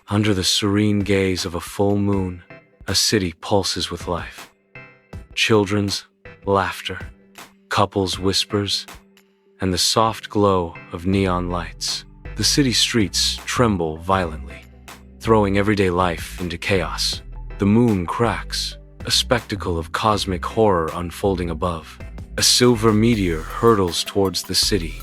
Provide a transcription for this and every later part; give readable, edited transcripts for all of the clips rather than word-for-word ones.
Under the serene gaze of a full moon, a city pulses with life. Children's laughter, couples' whispers, and the soft glow of neon lights. The city streets tremble violently, throwing everyday life into chaos. The moon cracks, a spectacle of cosmic horror unfolding above. A silver meteor hurtles towards the city,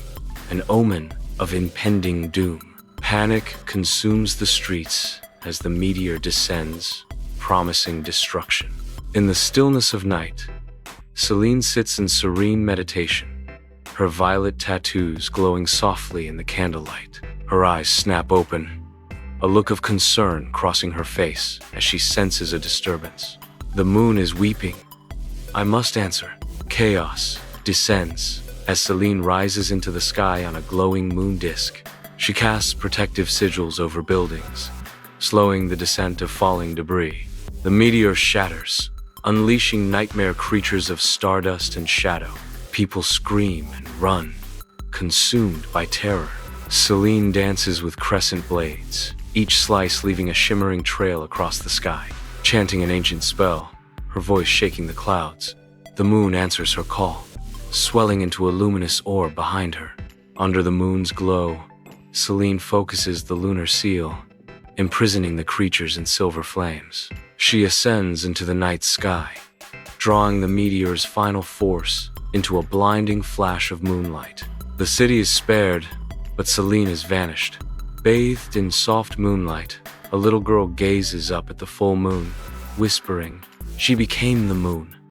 an omen of impending doom. Panic consumes the streets as the meteor descends, promising destruction. In the stillness of night, Celine sits in serene meditation, her violet tattoos glowing softly in the candlelight. Her eyes snap open, a look of concern crossing her face as she senses a disturbance. The moon is weeping. I must answer. Chaos descends as Celine rises into the sky on a glowing moon disk. She casts protective sigils over buildings, slowing the descent of falling debris. The meteor shatters, unleashing nightmare creatures of stardust and shadow. People scream and run, consumed by terror. Celine dances with crescent blades, each slice leaving a shimmering trail across the sky. Chanting an ancient spell, her voice shaking the clouds, the moon answers her call, swelling into a luminous orb behind her. Under the moon's glow, Celine focuses the lunar seal, imprisoning the creatures in silver flames. She ascends into the night sky, drawing the meteor's final force into a blinding flash of moonlight. The city is spared, but Celine has vanished. Bathed in soft moonlight, a little girl gazes up at the full moon, whispering, "She became the moon."